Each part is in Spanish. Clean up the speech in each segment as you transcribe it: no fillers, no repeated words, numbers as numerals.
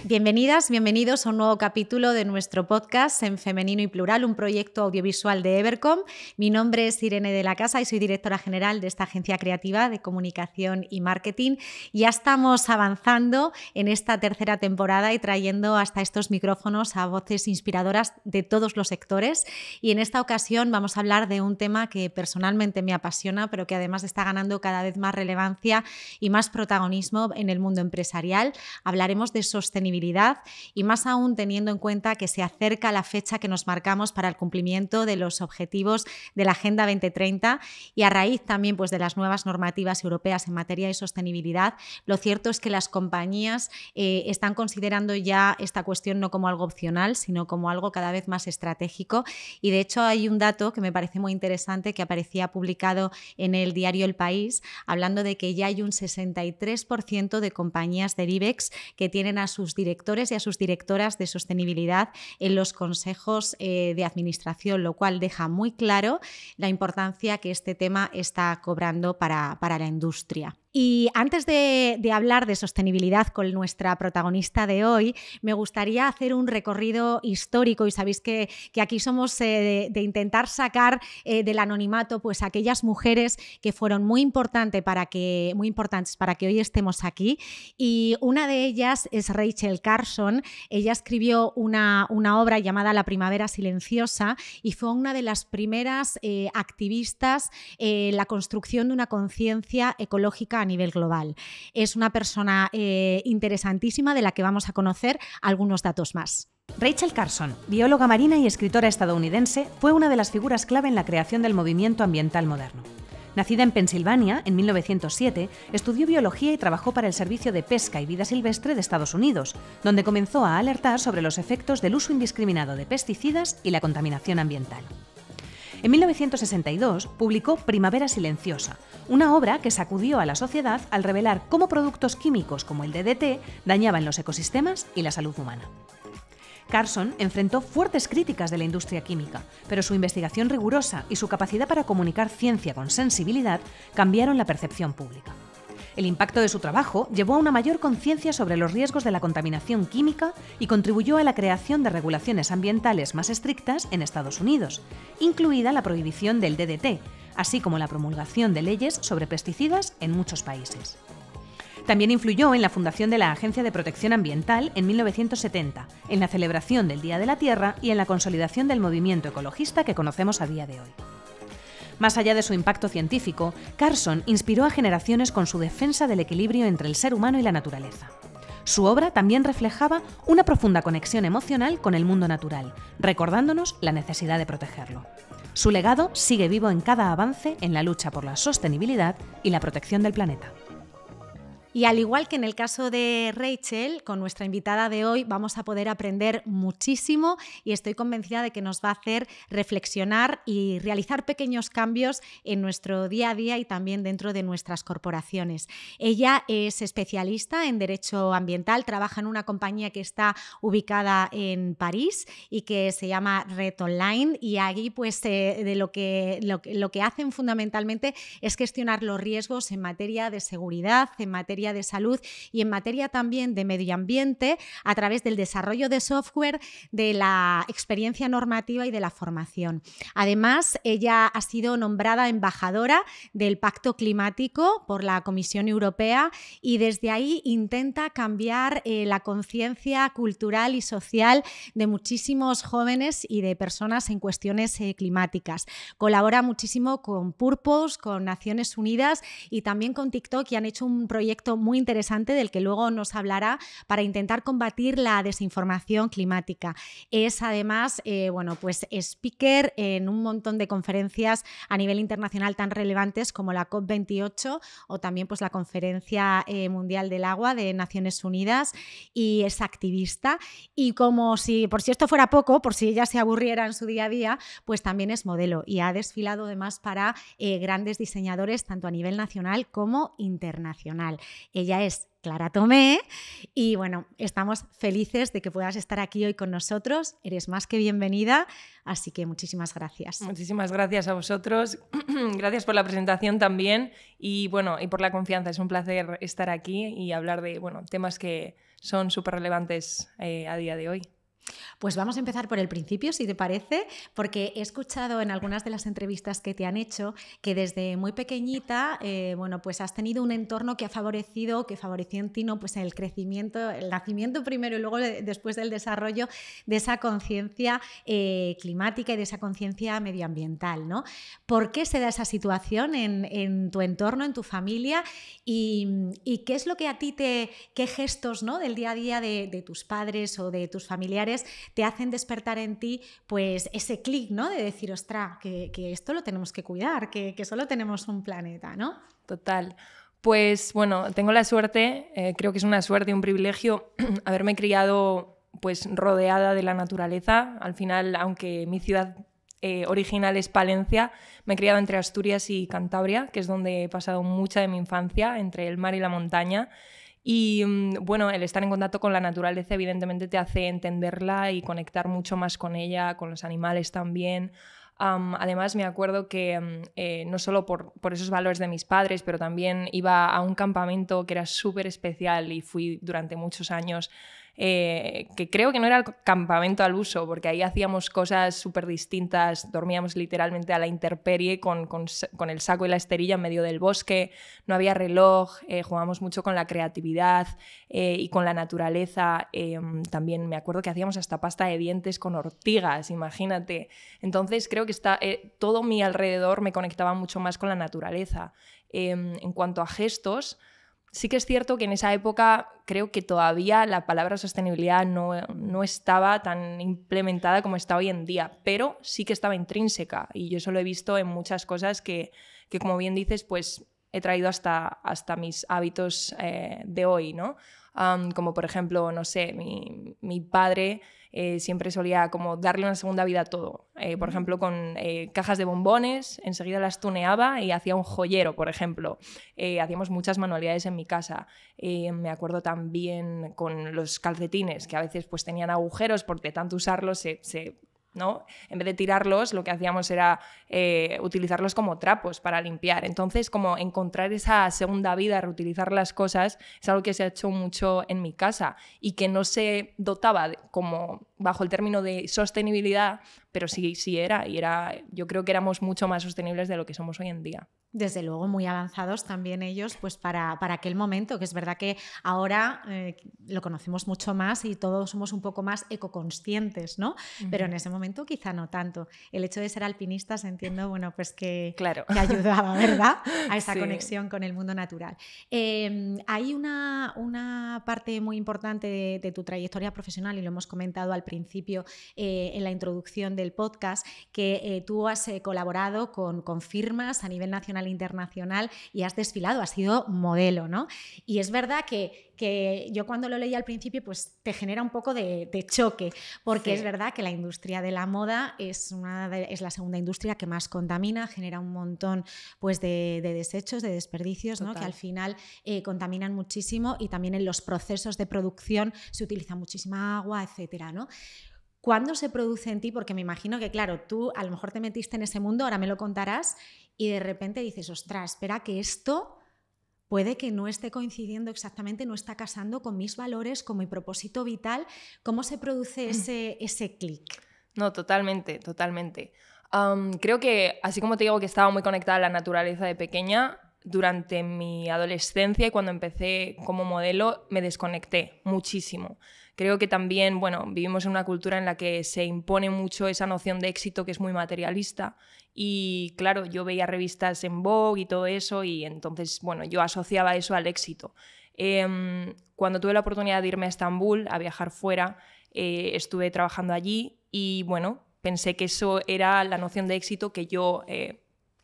Bienvenidas, bienvenidos a un nuevo capítulo de nuestro podcast En Femenino y Plural, un proyecto audiovisual de Evercom. Mi nombre es Irene de la Casa y soy directora general de esta agencia creativa de comunicación y marketing. Ya estamos avanzando en esta tercera temporada y trayendo hasta estos micrófonos a voces inspiradoras de todos los sectores. Y en esta ocasión vamos a hablar de un tema que personalmente me apasiona, pero que además está ganando cada vez más relevancia y más protagonismo en el mundo empresarial. Hablaremos de sostenibilidad y más aún teniendo en cuenta que se acerca la fecha que nos marcamos para el cumplimiento de los objetivos de la Agenda 2030 y a raíz también de las nuevas normativas europeas en materia de sostenibilidad. Lo cierto es que las compañías están considerando ya esta cuestión no como algo opcional, sino como algo cada vez más estratégico, y de hecho hay un dato que me parece muy interesante que aparecía publicado en el diario El País, hablando de que ya hay un 63% de compañías del IBEX que tienen a sus directores y a sus directoras de sostenibilidad en los consejos de administración, lo cual deja muy claro la importancia que este tema está cobrando para la industria. Y antes de hablar de sostenibilidad con nuestra protagonista de hoy, me gustaría hacer un recorrido histórico, y sabéis que aquí somos de intentar sacar del anonimato pues aquellas mujeres que fueron muy importantes para que hoy estemos aquí, y una de ellas es Rachel Carson. Ella escribió una obra llamada La Primavera Silenciosa y fue una de las primeras activistas en la construcción de una conciencia ecológica a nivel global. Es una persona interesantísima de la que vamos a conocer algunos datos más. Rachel Carson, bióloga marina y escritora estadounidense, fue una de las figuras clave en la creación del movimiento ambiental moderno. Nacida en Pensilvania en 1907, estudió biología y trabajó para el Servicio de Pesca y Vida Silvestre de Estados Unidos, donde comenzó a alertar sobre los efectos del uso indiscriminado de pesticidas y la contaminación ambiental. En 1962 publicó Primavera Silenciosa, una obra que sacudió a la sociedad al revelar cómo productos químicos como el DDT dañaban los ecosistemas y la salud humana. Carson enfrentó fuertes críticas de la industria química, pero su investigación rigurosa y su capacidad para comunicar ciencia con sensibilidad cambiaron la percepción pública. El impacto de su trabajo llevó a una mayor conciencia sobre los riesgos de la contaminación química y contribuyó a la creación de regulaciones ambientales más estrictas en Estados Unidos, incluida la prohibición del DDT, así como la promulgación de leyes sobre pesticidas en muchos países. También influyó en la fundación de la Agencia de Protección Ambiental en 1970, en la celebración del Día de la Tierra y en la consolidación del movimiento ecologista que conocemos a día de hoy. Más allá de su impacto científico, Carson inspiró a generaciones con su defensa del equilibrio entre el ser humano y la naturaleza. Su obra también reflejaba una profunda conexión emocional con el mundo natural, recordándonos la necesidad de protegerlo. Su legado sigue vivo en cada avance en la lucha por la sostenibilidad y la protección del planeta. Y al igual que en el caso de Rachel, con nuestra invitada de hoy vamos a poder aprender muchísimo, y estoy convencida de que nos va a hacer reflexionar y realizar pequeños cambios en nuestro día a día y también dentro de nuestras corporaciones. Ella es especialista en Derecho Ambiental, trabaja en una compañía que está ubicada en París y que se llama Red Online, y allí de lo que hacen fundamentalmente es gestionar los riesgos en materia de seguridad, en materia de salud y en materia también de medio ambiente a través del desarrollo de software, de la experiencia normativa y de la formación. Además, ella ha sido nombrada embajadora del Pacto Climático por la Comisión Europea y desde ahí intenta cambiar la conciencia cultural y social de muchísimos jóvenes y de personas en cuestiones climáticas. Colabora muchísimo con Purpose, con Naciones Unidas y también con TikTok, y han hecho un proyecto muy interesante del que luego nos hablará para intentar combatir la desinformación climática. Es además speaker en un montón de conferencias a nivel internacional tan relevantes como la COP28 o también la Conferencia Mundial del Agua de Naciones Unidas, y es activista, y por si esto fuera poco, por si ella se aburriera en su día a día, pues también es modelo y ha desfilado además para grandes diseñadores tanto a nivel nacional como internacional. Ella es Clara Tomé y estamos felices de que puedas estar aquí hoy con nosotros. Eres más que bienvenida, así que muchísimas gracias. Muchísimas gracias a vosotros. Gracias por la presentación también y por la confianza. Es un placer estar aquí y hablar de temas que son súper relevantes a día de hoy. Pues vamos a empezar por el principio, si te parece, porque he escuchado en algunas de las entrevistas que te han hecho que desde muy pequeñita, bueno, pues has tenido un entorno que favoreció en ti, ¿no? Pues el crecimiento, el nacimiento primero y luego después del desarrollo de esa conciencia climática y de esa conciencia medioambiental, ¿no? ¿Por qué se da esa situación en tu entorno, en tu familia? Y qué es lo que a ti qué gestos, ¿no? del día a día de tus padres o de tus familiares te hacen despertar en ti pues ese clic, ¿no? De decir, ostras, que esto lo tenemos que cuidar, que solo tenemos un planeta, ¿no? Total. Pues bueno, tengo la suerte, creo que es una suerte y un privilegio haberme criado pues rodeada de la naturaleza. Al final, aunque mi ciudad original es Palencia, me he criado entre Asturias y Cantabria, que es donde he pasado mucha de mi infancia, entre el mar y la montaña. Y bueno, el estar en contacto con la naturaleza evidentemente te hace entenderla y conectar mucho más con ella, con los animales también. Además me acuerdo que no solo por esos valores de mis padres, pero también iba a un campamento que era súper especial y fui durante muchos años, que creo que no era el campamento al uso, porque ahí hacíamos cosas súper distintas, dormíamos literalmente a la intemperie con el saco y la esterilla en medio del bosque, no había reloj, jugábamos mucho con la creatividad y con la naturaleza. También me acuerdo que hacíamos hasta pasta de dientes con ortigas, imagínate. Entonces creo que todo mi alrededor me conectaba mucho más con la naturaleza. En cuanto a gestos, sí que es cierto que en esa época creo que todavía la palabra sostenibilidad no estaba tan implementada como está hoy en día, pero sí que estaba intrínseca y yo eso lo he visto en muchas cosas que como bien dices, pues he traído hasta mis hábitos de hoy, ¿no? Como por ejemplo, no sé, mi padre siempre solía como darle una segunda vida a todo. Por ejemplo, con cajas de bombones, enseguida las tuneaba y hacía un joyero, por ejemplo. Hacíamos muchas manualidades en mi casa. Me acuerdo también con los calcetines, que a veces pues tenían agujeros porque de tanto usarlos ¿no? En vez de tirarlos, lo que hacíamos era utilizarlos como trapos para limpiar. Entonces, como encontrar esa segunda vida, reutilizar las cosas, es algo que se ha hecho mucho en mi casa y que no se dotaba como bajo el término de sostenibilidad, pero sí era. Y yo creo que éramos mucho más sostenibles de lo que somos hoy en día. Desde luego muy avanzados también ellos pues para aquel momento, que es verdad que ahora lo conocemos mucho más y todos somos un poco más ecoconscientes, ¿no? Uh-huh. Pero en ese momento quizá no tanto. El hecho de ser alpinistas entiendo, bueno, pues que ayudaba, ¿verdad? A esa conexión con el mundo natural. Hay una parte muy importante de tu trayectoria profesional y lo hemos comentado al principio en la introducción del podcast, que tú has colaborado con firmas a nivel nacional e internacional y has desfilado, has sido modelo, ¿no? Y es verdad que yo cuando lo leí al principio pues te genera un poco de choque, porque es verdad que la industria de la moda es la segunda industria que más contamina, genera un montón pues de desechos, de desperdicios, ¿no? Que al final contaminan muchísimo y también en los procesos de producción se utiliza muchísima agua, etcétera, ¿no? ¿Cuándo se produce en ti? Porque me imagino que, claro, tú a lo mejor te metiste en ese mundo, ahora me lo contarás, y de repente dices, ostras, espera que esto puede que no esté coincidiendo exactamente, no está casando con mis valores, con mi propósito vital. ¿Cómo se produce ese clic? No, totalmente. Creo que, así como te digo que estaba muy conectada a la naturaleza de pequeña, durante mi adolescencia y cuando empecé como modelo me desconecté muchísimo. Creo que también, vivimos en una cultura en la que se impone mucho esa noción de éxito que es muy materialista y claro, yo veía revistas en Vogue y todo eso y entonces, yo asociaba eso al éxito. Cuando tuve la oportunidad de irme a Estambul, a viajar fuera, estuve trabajando allí y pensé que eso era la noción de éxito que yo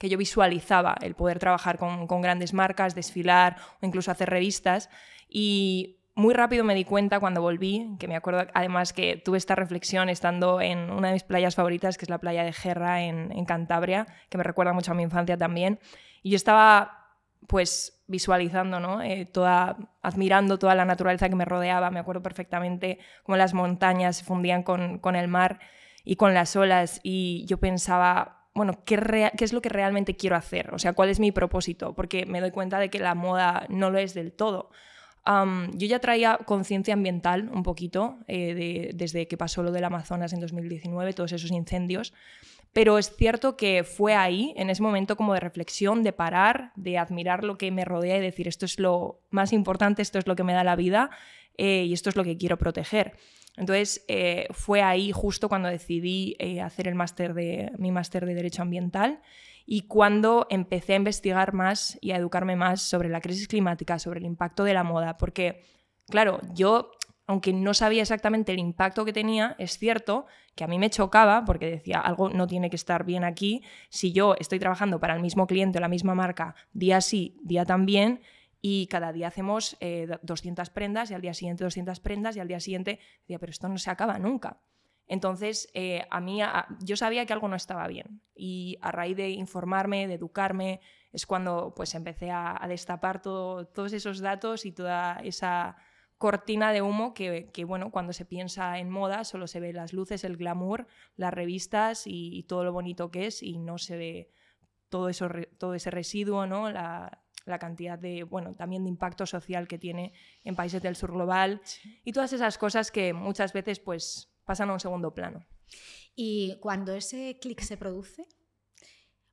visualizaba, el poder trabajar con grandes marcas, desfilar o incluso hacer revistas. Y muy rápido me di cuenta cuando volví, que me acuerdo además que tuve esta reflexión estando en una de mis playas favoritas, que es la playa de Gerra en Cantabria, que me recuerda mucho a mi infancia también. Y yo estaba pues visualizando, ¿no? Admirando toda la naturaleza que me rodeaba. Me acuerdo perfectamente cómo las montañas se fundían con el mar y con las olas. Y yo pensaba, ¿qué es lo que realmente quiero hacer? O sea, ¿cuál es mi propósito? Porque me doy cuenta de que la moda no lo es del todo. Yo ya traía conciencia ambiental un poquito desde que pasó lo del Amazonas en 2019, todos esos incendios, pero es cierto que fue ahí, en ese momento como de reflexión, de parar, de admirar lo que me rodea y decir esto es lo más importante, esto es lo que me da la vida y esto es lo que quiero proteger. Entonces fue ahí justo cuando decidí hacer mi máster de Derecho Ambiental y cuando empecé a investigar más y a educarme más sobre la crisis climática, sobre el impacto de la moda, porque, claro, yo, aunque no sabía exactamente el impacto que tenía, es cierto que a mí me chocaba porque decía, algo no tiene que estar bien aquí si yo estoy trabajando para el mismo cliente o la misma marca día sí, día también, y cada día hacemos 200 prendas y al día siguiente 200 prendas y al día siguiente decía, pero esto no se acaba nunca. Entonces, yo sabía que algo no estaba bien y a raíz de informarme, de educarme, es cuando pues, empecé a destapar todos esos datos y toda esa cortina de humo que, bueno, cuando se piensa en moda solo se ve las luces, el glamour, las revistas y todo lo bonito que es y no se ve todo ese residuo, ¿no? La cantidad de, bueno, también de impacto social que tiene en países del sur global y todas esas cosas que muchas veces pues pasan a un segundo plano. Y cuando ese clic se produce,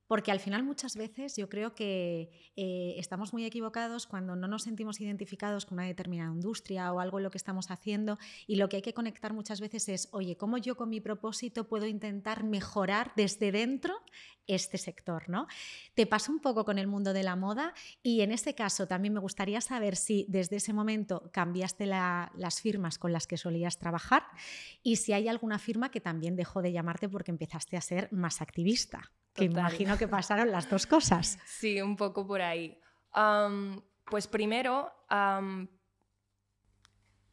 porque al final muchas veces yo creo que estamos muy equivocados cuando no nos sentimos identificados con una determinada industria o algo en lo que estamos haciendo y lo que hay que conectar muchas veces es, oye, ¿cómo yo con mi propósito puedo intentar mejorar desde dentro este sector, ¿no? Te pasa un poco con el mundo de la moda y en este caso también me gustaría saber si desde ese momento cambiaste las firmas con las que solías trabajar y si hay alguna firma que también dejó de llamarte porque empezaste a ser más activista. Que imagino que pasaron las dos cosas. Sí, un poco por ahí. Pues primero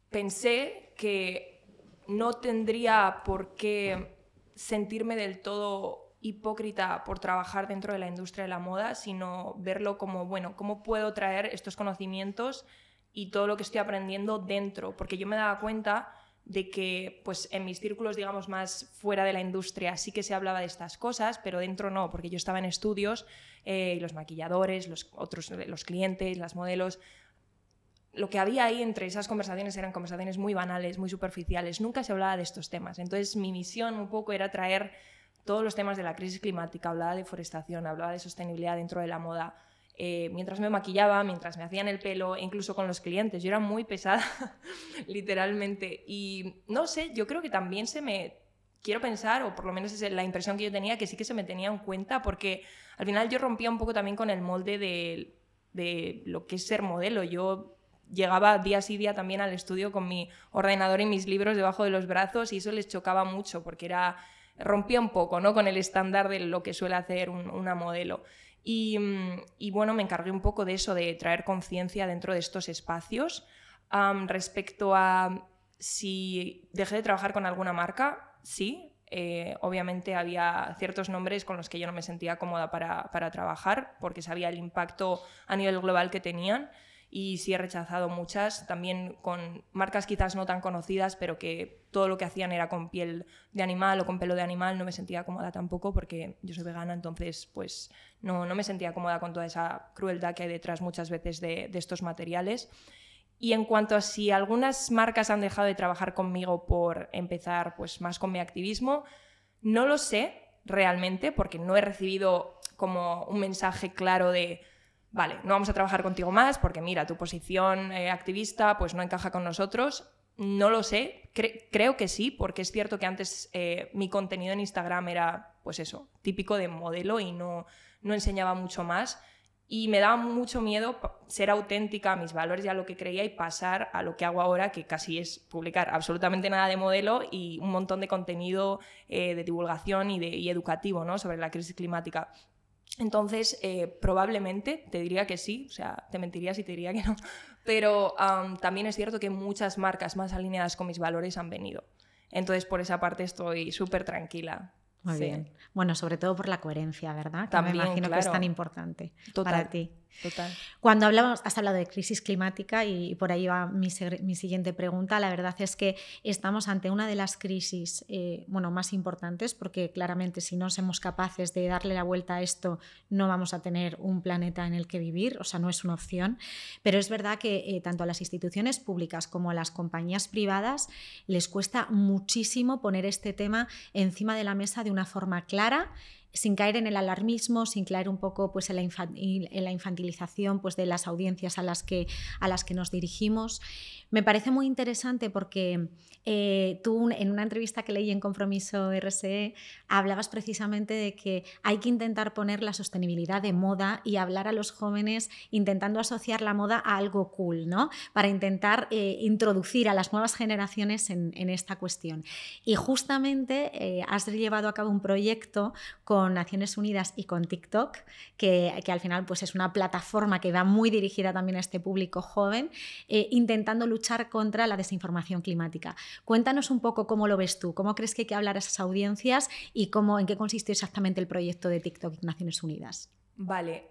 pensé que no tendría por qué sentirme del todo hipócrita por trabajar dentro de la industria de la moda, sino verlo como, bueno, ¿cómo puedo traer estos conocimientos y todo lo que estoy aprendiendo dentro? Porque yo me daba cuenta de que pues, en mis círculos, digamos, más fuera de la industria sí que se hablaba de estas cosas, pero dentro no, porque yo estaba en estudios y los maquilladores, los clientes, las modelos, lo que había ahí entre esas conversaciones eran conversaciones muy banales, muy superficiales, nunca se hablaba de estos temas. Entonces mi misión un poco era traer todos los temas de la crisis climática, hablaba de deforestación, hablaba de sostenibilidad dentro de la moda, mientras me maquillaba, mientras me hacían el pelo, incluso con los clientes. Yo era muy pesada, literalmente. Y no sé, yo creo que también quiero pensar, o por lo menos es la impresión que yo tenía, que sí que se me tenía en cuenta, porque al final yo rompía un poco también con el molde de lo que es ser modelo. Yo llegaba día sí día también al estudio con mi ordenador y mis libros debajo de los brazos y eso les chocaba mucho, porque rompía un poco, ¿no?, con el estándar de lo que suele hacer una modelo. Y bueno, me encargué un poco de eso, de traer conciencia dentro de estos espacios. Respecto a si dejé de trabajar con alguna marca, sí. Obviamente había ciertos nombres con los que yo no me sentía cómoda para trabajar porque sabía el impacto a nivel global que tenían. Y sí he rechazado muchas, también con marcas quizás no tan conocidas, pero que todo lo que hacían era con piel de animal o con pelo de animal. No me sentía cómoda tampoco porque yo soy vegana, entonces pues no me sentía cómoda con toda esa crueldad que hay detrás muchas veces de estos materiales. Y en cuanto a si algunas marcas han dejado de trabajar conmigo por empezar pues más con mi activismo, no lo sé realmente porque no he recibido como un mensaje claro de vale, no vamos a trabajar contigo más porque mira, tu posición activista pues no encaja con nosotros. No lo sé, creo que sí, porque es cierto que antes mi contenido en Instagram era pues eso, típico de modelo y no enseñaba mucho más y me daba mucho miedo ser auténtica a mis valores y a lo que creía y pasar a lo que hago ahora, que casi es publicar absolutamente nada de modelo y un montón de contenido de divulgación y educativo, ¿no?, sobre la crisis climática. Entonces, probablemente te diría que sí, o sea, te mentiría si te diría que no, pero también es cierto que muchas marcas más alineadas con mis valores han venido. Entonces, por esa parte estoy súper tranquila. Muy bien. Bueno, sobre todo por la coherencia, ¿verdad? Que también, me imagino claro, que es tan importante total. para ti. total. Cuando has hablado de crisis climática y por ahí va mi siguiente pregunta, la verdad es que estamos ante una de las crisis más importantes, porque claramente si no somos capaces de darle la vuelta a esto no vamos a tener un planeta en el que vivir, o sea, no es una opción, pero es verdad que tanto a las instituciones públicas como a las compañías privadas les cuesta muchísimo poner este tema encima de la mesa de una forma clara, sin caer en el alarmismo, sin caer un poco pues, en la infantilización pues, de las audiencias a las que nos dirigimos. Me parece muy interesante porque tú en una entrevista que leí en Compromiso RSE hablabas precisamente de que hay que intentar poner la sostenibilidad de moda y hablar a los jóvenes intentando asociar la moda a algo cool, ¿no? Para intentar introducir a las nuevas generaciones en esta cuestión. Y justamente has llevado a cabo un proyecto con Naciones Unidas y con TikTok, que al final pues, es una plataforma que va muy dirigida también a este público joven, intentando luchar contra la desinformación climática. Cuéntanos un poco cómo lo ves tú, cómo crees que hay que hablar a esas audiencias y en qué consistió exactamente el proyecto de TikTok y Naciones Unidas. Vale,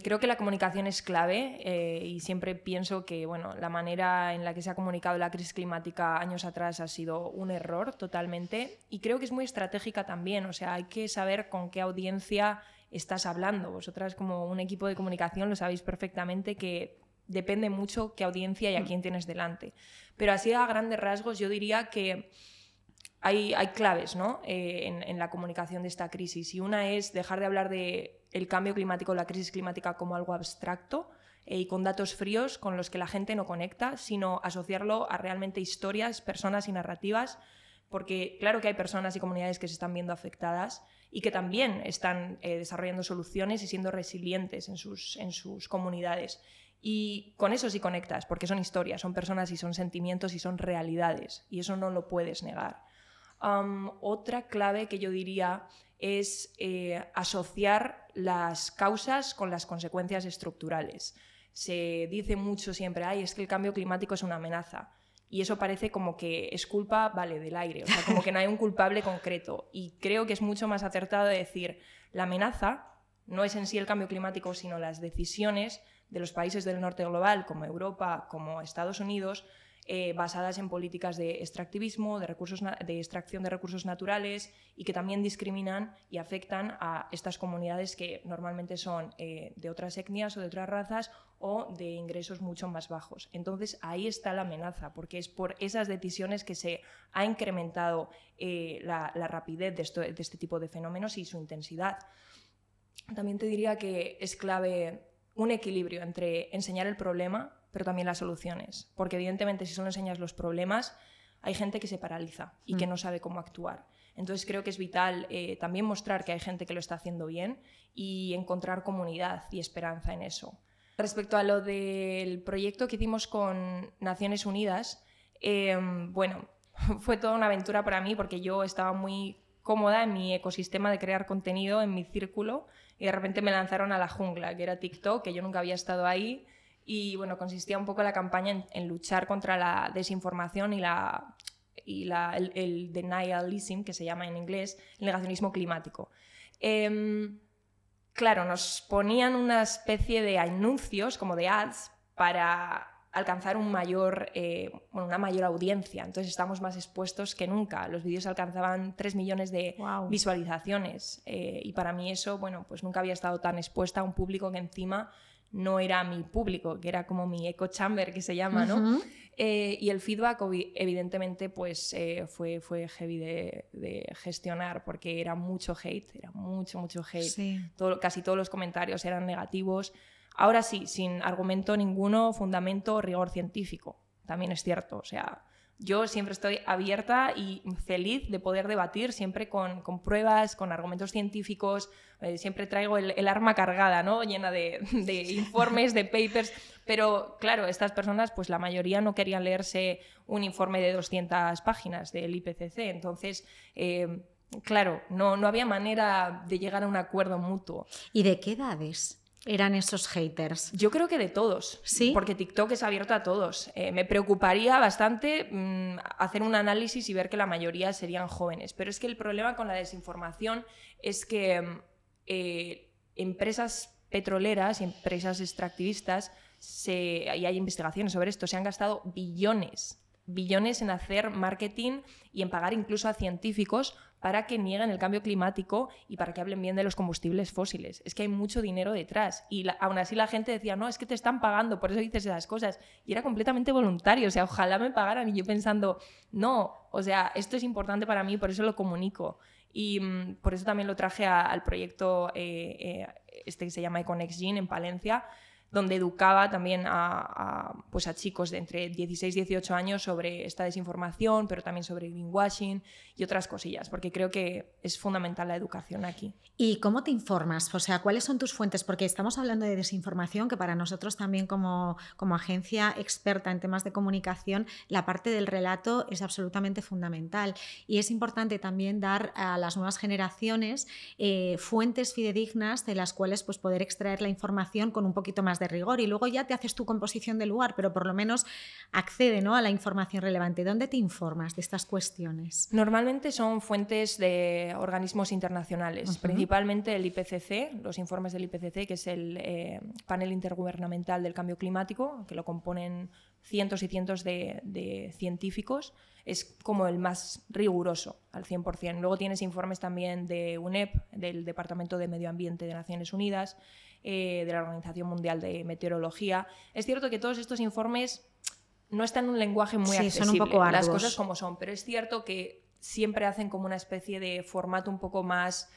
creo que la comunicación es clave y siempre pienso que la manera en la que se ha comunicado la crisis climática años atrás ha sido un error totalmente, y creo que es muy estratégica también, o sea, hay que saber con qué audiencia estás hablando. Vosotras como un equipo de comunicación lo sabéis perfectamente que depende mucho qué audiencia y a quién tienes delante, pero así a grandes rasgos yo diría que hay claves, ¿no? en la comunicación de esta crisis, y una es dejar de hablar de el cambio climático o la crisis climática como algo abstracto y con datos fríos con los que la gente no conecta, sino asociarlo a realmente historias, personas y narrativas, porque claro que hay personas y comunidades que se están viendo afectadas y que también están desarrollando soluciones y siendo resilientes en sus comunidades. Y con eso sí conectas, porque son historias, son personas y son sentimientos y son realidades, y eso no lo puedes negar. Otra clave que yo diría es asociar las causas con las consecuencias estructurales. Se dice mucho siempre, es que el cambio climático es una amenaza, y eso parece como que es culpa, del aire, o sea, como que no hay un culpable concreto, y creo que es mucho más acertado decir, la amenaza no es en sí el cambio climático, sino las decisiones de los países del norte global, como Europa, como Estados Unidos, basadas en políticas de extractivismo, de extracción de recursos naturales, y que también discriminan y afectan a estas comunidades que normalmente son de otras etnias o de otras razas o de ingresos mucho más bajos. Entonces ahí está la amenaza, porque es por esas decisiones que se ha incrementado la rapidez de este tipo de fenómenos y su intensidad. También te diría que es clave un equilibrio entre enseñar el problema pero también las soluciones, porque evidentemente si solo enseñas los problemas hay gente que se paraliza y que no sabe cómo actuar. Entonces creo que es vital también mostrar que hay gente que lo está haciendo bien y encontrar comunidad y esperanza en eso. Respecto a lo del proyecto que hicimos con Naciones Unidas, fue toda una aventura para mí, porque yo estaba muy cómoda en mi ecosistema de crear contenido, en mi círculo, y de repente me lanzaron a la jungla, que era TikTok, que yo nunca había estado ahí. Y consistía un poco la campaña en luchar contra la desinformación y el denialism, que se llama en inglés, el negacionismo climático. Claro, nos ponían una especie de anuncios, como de ads, para alcanzar una mayor audiencia. Entonces estamos más expuestos que nunca. Los vídeos alcanzaban 3 millones de visualizaciones. Y para mí eso, pues nunca había estado tan expuesta a un público que encima no era mi público, que era como mi echo chamber, que se llama, ¿no? Uh-huh. Y el feedback, evidentemente, pues fue heavy de gestionar, porque era mucho hate, Sí. Casi todos los comentarios eran negativos. Ahora sí, sin argumento ninguno, fundamento o rigor científico, también es cierto, o sea, yo siempre estoy abierta y feliz de poder debatir, siempre con pruebas, con argumentos científicos. Siempre traigo el arma cargada, ¿no? Llena de informes, de papers. Pero claro, estas personas, pues la mayoría no querían leerse un informe de 200 páginas del IPCC. Entonces, claro, no había manera de llegar a un acuerdo mutuo. ¿Y de qué edades eran esos haters? Yo creo que de todos, ¿Sí? Porque TikTok es abierto a todos. Me preocuparía bastante hacer un análisis y ver que la mayoría serían jóvenes, pero es que el problema con la desinformación es que empresas petroleras y empresas extractivistas, y hay investigaciones sobre esto, se han gastado billones en hacer marketing y en pagar incluso a científicos para que nieguen el cambio climático y para que hablen bien de los combustibles fósiles. Es que hay mucho dinero detrás y aún así la gente decía, no, es que te están pagando, por eso dices esas cosas. Y era completamente voluntario, o sea, ojalá me pagaran. Y yo pensando, no, o sea, esto es importante para mí, por eso lo comunico. Y por eso también lo traje al proyecto este que se llama EcoNextGen en Palencia, donde educaba también pues a chicos de entre 16 y 18 años sobre esta desinformación, pero también sobre greenwashing y otras cosillas, porque creo que es fundamental la educación aquí. ¿Y cómo te informas? O sea, ¿cuáles son tus fuentes? Porque estamos hablando de desinformación, que para nosotros también como agencia experta en temas de comunicación, la parte del relato es absolutamente fundamental. Y es importante también dar a las nuevas generaciones fuentes fidedignas de las cuales pues, poder extraer la información con un poquito más de rigor, y luego ya te haces tu composición del lugar, pero por lo menos accede, ¿no?, a la información relevante. ¿Dónde te informas de estas cuestiones? Normalmente son fuentes de organismos internacionales, principalmente el IPCC, los informes del IPCC, que es el panel intergubernamental del cambio climático, que lo componen cientos y cientos de científicos. Es como el más riguroso, al 100%. Luego tienes informes también de UNEP, del Departamento de Medio Ambiente de Naciones Unidas, de la Organización Mundial de Meteorología. Es cierto que todos estos informes no están en un lenguaje muy accesible, son un poco arduos, las cosas como son, pero es cierto que siempre hacen como una especie de formato un poco más...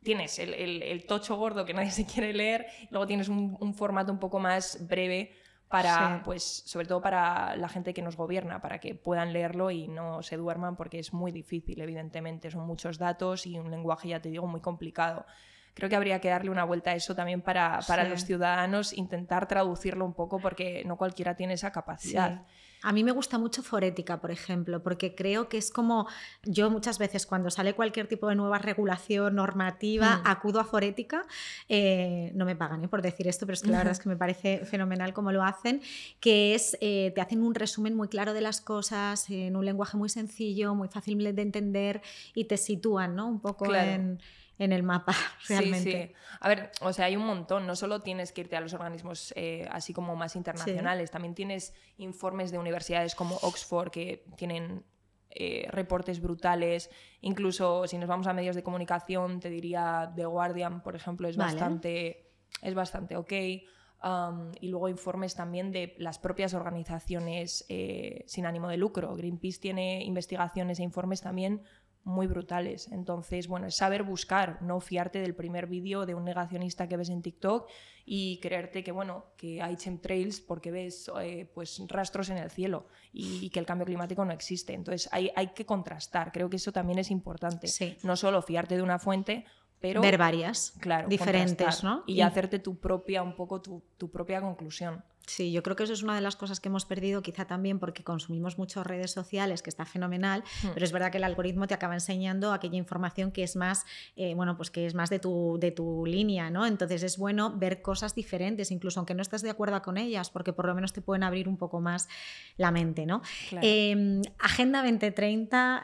Tienes el tocho gordo que nadie se quiere leer, luego tienes un formato un poco más breve para, pues, sobre todo para la gente que nos gobierna, para que puedan leerlo y no se duerman, porque es muy difícil, evidentemente, son muchos datos y un lenguaje, ya te digo, muy complicado. Creo que habría que darle una vuelta a eso también para los ciudadanos, intentar traducirlo un poco, porque no cualquiera tiene esa capacidad. Sí. A mí me gusta mucho Forética, por ejemplo, porque creo que es como... Yo muchas veces cuando sale cualquier tipo de nueva regulación normativa, acudo a Forética. No me pagan por decir esto, pero es que la verdad es que me parece fenomenal cómo lo hacen, que es, te hacen un resumen muy claro de las cosas, en un lenguaje muy sencillo, muy fácil de entender, y te sitúan, ¿no?, un poco en el mapa, realmente. Sí. A ver, o sea, hay un montón. No solo tienes que irte a los organismos así como más internacionales, también tienes informes de universidades como Oxford que tienen reportes brutales. Incluso si nos vamos a medios de comunicación, te diría The Guardian, por ejemplo, es bastante ok. Y luego informes también de las propias organizaciones sin ánimo de lucro. Greenpeace tiene investigaciones e informes también muy brutales. Entonces, bueno, es saber buscar, no fiarte del primer vídeo de un negacionista que ves en TikTok y creerte que, bueno, que hay chemtrails porque ves pues rastros en el cielo y que el cambio climático no existe. Entonces, hay que contrastar. Creo que eso también es importante. Sí. No solo fiarte de una fuente, pero ver varias, claro, diferentes, ¿no? Y hacerte tu propia conclusión. Sí, yo creo que eso es una de las cosas que hemos perdido, quizá también porque consumimos muchas redes sociales, que está fenomenal, pero es verdad que el algoritmo te acaba enseñando aquella información que es más, pues que es más de tu línea, ¿no? Entonces es bueno ver cosas diferentes, incluso aunque no estés de acuerdo con ellas, porque por lo menos te pueden abrir un poco más la mente, ¿no? Claro. Agenda 2030,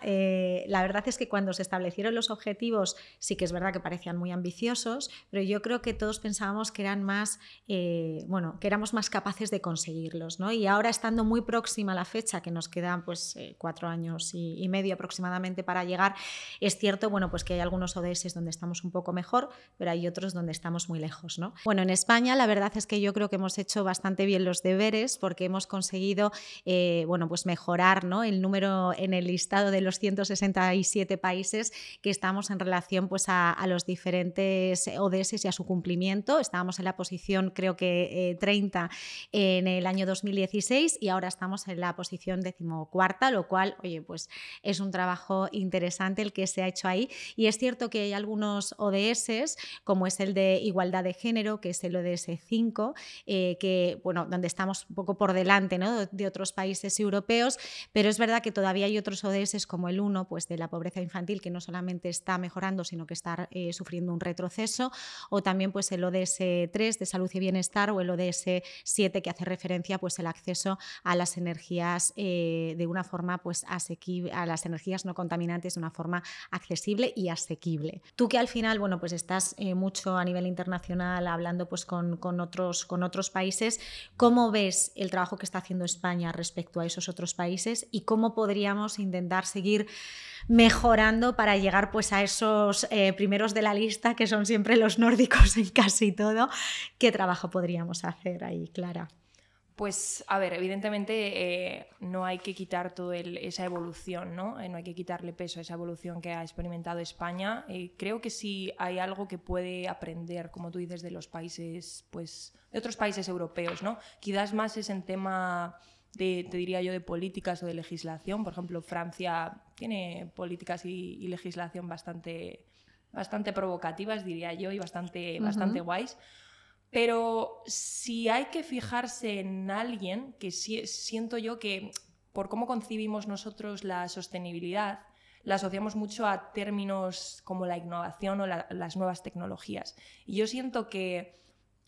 la verdad es que cuando se establecieron los objetivos, sí que es verdad que parecían muy ambiciosos, pero yo creo que todos pensábamos que eran más, que éramos más capaces de conseguirlos, ¿no? Y ahora, estando muy próxima a la fecha, que nos quedan pues 4 años y medio aproximadamente para llegar, es cierto, pues que hay algunos ODS donde estamos un poco mejor, pero hay otros donde estamos muy lejos, ¿no? Bueno, en España la verdad es que yo creo que hemos hecho bastante bien los deberes, porque hemos conseguido pues mejorar, ¿no?, el número en el listado de los 167 países que estamos en relación pues a los diferentes ODS y a su cumplimiento. Estábamos en la posición, creo que 30 en el año 2016 y ahora estamos en la posición 14ª, lo cual, pues es un trabajo interesante el que se ha hecho ahí. Y es cierto que hay algunos ODS, como es el de igualdad de género, que es el ODS 5, donde estamos un poco por delante, ¿no?, de otros países europeos, pero es verdad que todavía hay otros ODS como el 1, pues de la pobreza infantil, que no solamente está mejorando, sino que está sufriendo un retroceso, o también pues el ODS 3 de salud y bienestar, o el ODS 7 7, que hace referencia pues, al acceso a las energías de una forma pues, asequible, a las energías no contaminantes de una forma accesible y asequible. Tú que al final bueno, pues estás mucho a nivel internacional hablando pues, con otros países, ¿cómo ves el trabajo que está haciendo España respecto a esos otros países y cómo podríamos intentar seguir mejorando para llegar pues, a esos primeros de la lista, que son siempre los nórdicos en casi todo? ¿Qué trabajo podríamos hacer ahí, Clara? Pues, a ver, evidentemente no hay que quitar toda esa evolución, ¿no? No hay que quitarle peso a esa evolución que ha experimentado España. Creo que sí hay algo que puede aprender, como tú dices, de los países, pues, de otros países europeos, ¿no? Quizás más es en tema te diría yo, de políticas o de legislación. Por ejemplo, Francia tiene políticas y legislación bastante provocativas, diría yo, y bastante guays. Pero si hay que fijarse en alguien, que siento yo que por cómo concibimos nosotros la sostenibilidad, la asociamos mucho a términos como la innovación o las nuevas tecnologías. Y yo siento que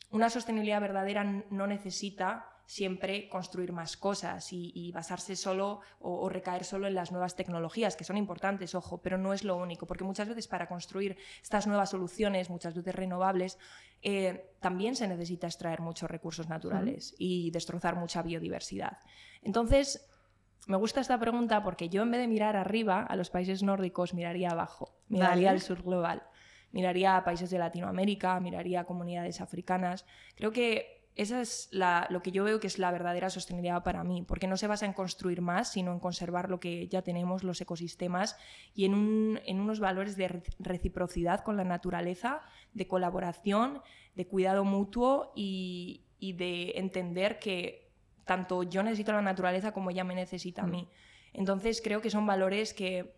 una sostenibilidad verdadera no necesita siempre construir más cosas y basarse solo o recaer solo en las nuevas tecnologías, que son importantes, ojo, pero no es lo único, porque muchas veces para construir estas nuevas soluciones, muchas veces renovables, también se necesita extraer muchos recursos naturales y destrozar mucha biodiversidad. Entonces, me gusta esta pregunta porque yo, en vez de mirar arriba a los países nórdicos, miraría abajo, miraría al sur global, miraría a países de Latinoamérica, miraría a comunidades africanas. Creo que esa es lo que yo veo que es la verdadera sostenibilidad para mí, porque no se basa en construir más, sino en conservar lo que ya tenemos, los ecosistemas, y en unos valores de reciprocidad con la naturaleza, de colaboración, de cuidado mutuo y de entender que tanto yo necesito la naturaleza como ella me necesita a mí. Entonces creo que son valores que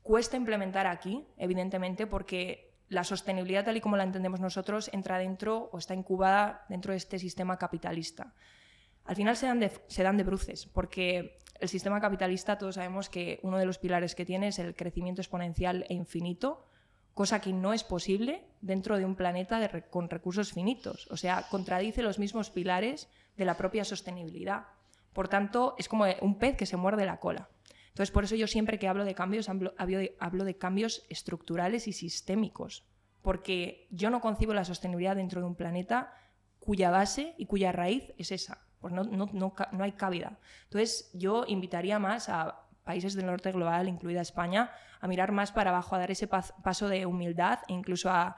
cuesta implementar aquí, evidentemente, porque la sostenibilidad, tal y como la entendemos nosotros, entra dentro o está incubada dentro de este sistema capitalista. Al final se dan de bruces, porque el sistema capitalista, todos sabemos que uno de los pilares que tiene es el crecimiento exponencial e infinito, cosa que no es posible dentro de un planeta con recursos finitos. O sea, contradice los mismos pilares de la propia sostenibilidad. Por tanto, es como un pez que se muerde la cola. Entonces, por eso yo siempre que hablo de cambios, hablo de cambios estructurales y sistémicos, porque yo no concibo la sostenibilidad dentro de un planeta cuya base y cuya raíz es esa. Pues no hay cabida. Entonces, yo invitaría más a países del norte global, incluida España, a mirar más para abajo, a dar ese paso de humildad e incluso a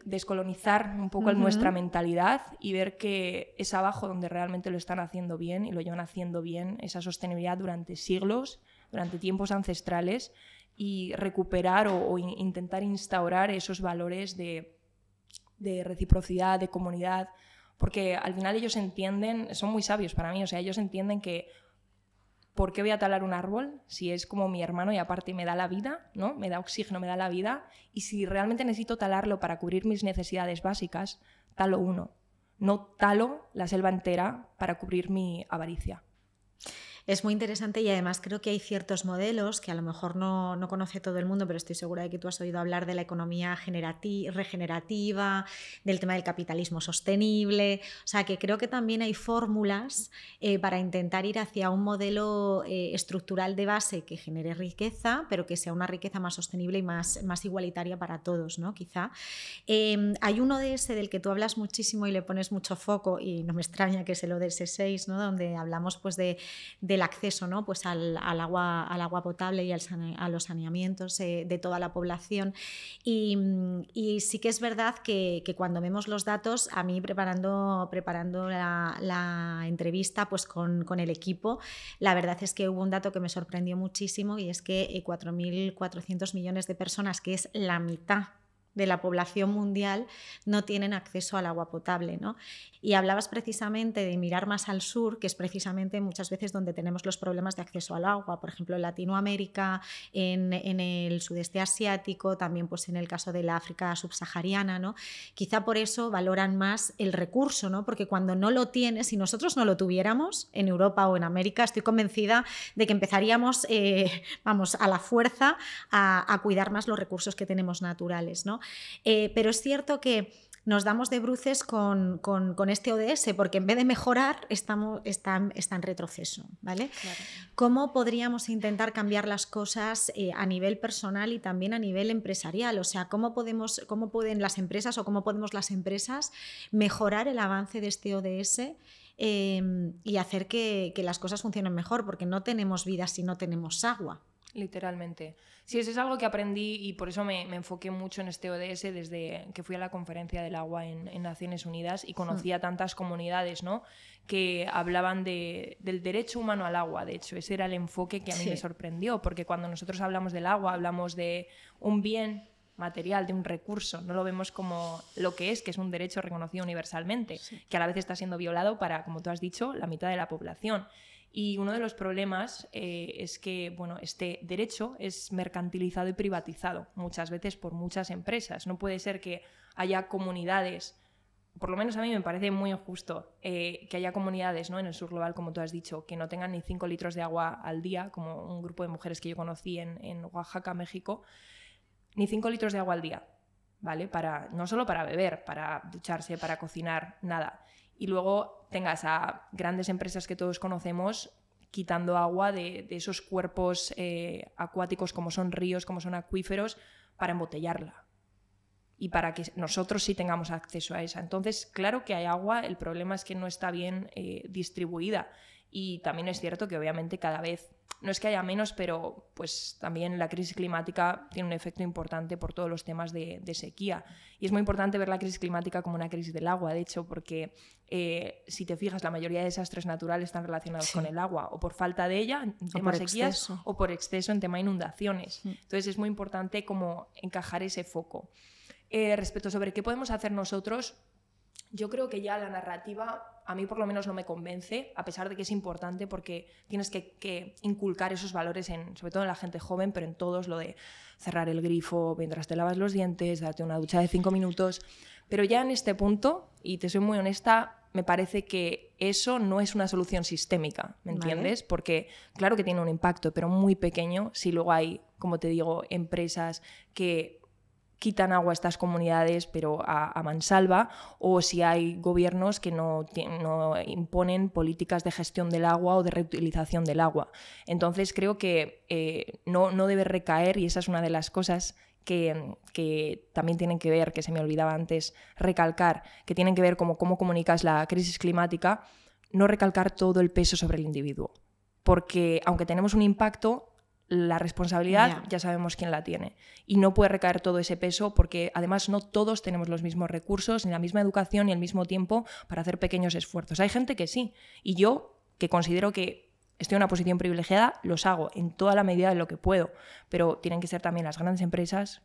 descolonizar un poco nuestra mentalidad y ver que es abajo donde realmente lo están haciendo bien y lo llevan haciendo bien, esa sostenibilidad durante siglos, durante tiempos ancestrales, y recuperar o intentar instaurar esos valores de reciprocidad, de comunidad, porque al final ellos entienden, son muy sabios para mí, o sea, ellos entienden que ¿por qué voy a talar un árbol si es como mi hermano y aparte me da la vida, ¿no? Me da oxígeno, me da la vida, y si realmente necesito talarlo para cubrir mis necesidades básicas, talo uno, no talo la selva entera para cubrir mi avaricia. Es muy interesante y además creo que hay ciertos modelos que a lo mejor no conoce todo el mundo, pero estoy segura de que tú has oído hablar de la economía regenerativa, del tema del capitalismo sostenible. O sea, que creo que también hay fórmulas para intentar ir hacia un modelo estructural de base que genere riqueza, pero que sea una riqueza más sostenible y más igualitaria para todos, ¿no? Quizá. Hay uno de ese del que tú hablas muchísimo y le pones mucho foco, y no me extraña que es el ODS 6, ¿no? Donde hablamos pues del acceso, ¿no? Pues al agua potable y a los saneamientos de toda la población. Y sí que es verdad que cuando vemos los datos, a mí preparando la entrevista pues con el equipo, la verdad es que hubo un dato que me sorprendió muchísimo, y es que 4.400 millones de personas, que es la mitad de la población mundial, no tienen acceso al agua potable, ¿no? Y hablabas precisamente de mirar más al sur, que es precisamente muchas veces donde tenemos los problemas de acceso al agua, por ejemplo en Latinoamérica, en el sudeste asiático, también pues en el caso de la África subsahariana, ¿no? Quizá por eso valoran más el recurso, ¿no? Porque cuando no lo tienes, si nosotros no lo tuviéramos en Europa o en América, estoy convencida de que empezaríamos a la fuerza a cuidar más los recursos que tenemos naturales, ¿no? Pero es cierto que nos damos de bruces con este ODS, porque en vez de mejorar está en retroceso, ¿vale? Claro. ¿Cómo podríamos intentar cambiar las cosas a nivel personal y también a nivel empresarial? O sea, ¿cómo pueden las empresas o cómo podemos las empresas mejorar el avance de este ODS y hacer que las cosas funcionen mejor? Porque no tenemos vida si no tenemos agua. Literalmente. Sí, eso es algo que aprendí y por eso me enfoqué mucho en este ODS desde que fui a la conferencia del agua en Naciones Unidas y conocí a tantas comunidades, ¿no?, que hablaban del derecho humano al agua. De hecho, ese era el enfoque que a mí me sorprendió, porque cuando nosotros hablamos del agua, hablamos de un bien material, de un recurso, no lo vemos como lo que es un derecho reconocido universalmente, que a la vez está siendo violado para, como tú has dicho, la mitad de la población. Y uno de los problemas es que este derecho es mercantilizado y privatizado muchas veces por muchas empresas. No puede ser que haya comunidades, por lo menos a mí me parece muy injusto, que haya comunidades, ¿no?, en el sur global, como tú has dicho, que no tengan ni 5 litros de agua al día, como un grupo de mujeres que yo conocí en Oaxaca, México, ni 5 litros de agua al día, ¿vale? No solo para beber, para ducharse, para cocinar, nada. Y luego tengas a grandes empresas que todos conocemos quitando agua de esos cuerpos acuáticos como son ríos, como son acuíferos, para embotellarla. Y para que nosotros sí tengamos acceso a esa. Entonces, claro que hay agua, el problema es que no está bien distribuida. Y también es cierto que obviamente cada vez, no es que haya menos, pero pues también la crisis climática tiene un efecto importante por todos los temas de sequía. Y es muy importante ver la crisis climática como una crisis del agua, de hecho, porque si te fijas, la mayoría de desastres naturales están relacionados con el agua, o por falta de ella, en tema sequías, o por exceso en tema inundaciones. Entonces es muy importante como encajar ese foco. Respecto sobre qué podemos hacer nosotros, yo creo que ya la narrativa a mí por lo menos no me convence, a pesar de que es importante porque tienes que inculcar esos valores, sobre todo en la gente joven, pero en todos, lo de cerrar el grifo mientras te lavas los dientes, darte una ducha de 5 minutos. Pero ya en este punto, y te soy muy honesta, me parece que eso no es una solución sistémica, ¿me entiendes? Vale. Porque claro que tiene un impacto, pero muy pequeño, si luego hay, como te digo, empresas que quitan agua a estas comunidades pero a mansalva, o si hay gobiernos que no imponen políticas de gestión del agua o de reutilización del agua. Entonces creo que no debe recaer, y esa es una de las cosas que también tienen que ver, que se me olvidaba antes recalcar, que tienen que ver cómo comunicas la crisis climática, no recalcar todo el peso sobre el individuo. Porque aunque tenemos un impacto, la responsabilidad ya sabemos quién la tiene, y no puede recaer todo ese peso porque además no todos tenemos los mismos recursos, ni la misma educación, ni el mismo tiempo para hacer pequeños esfuerzos. Hay gente que sí, y yo, que considero que estoy en una posición privilegiada, los hago en toda la medida de lo que puedo, pero tienen que ser también las grandes empresas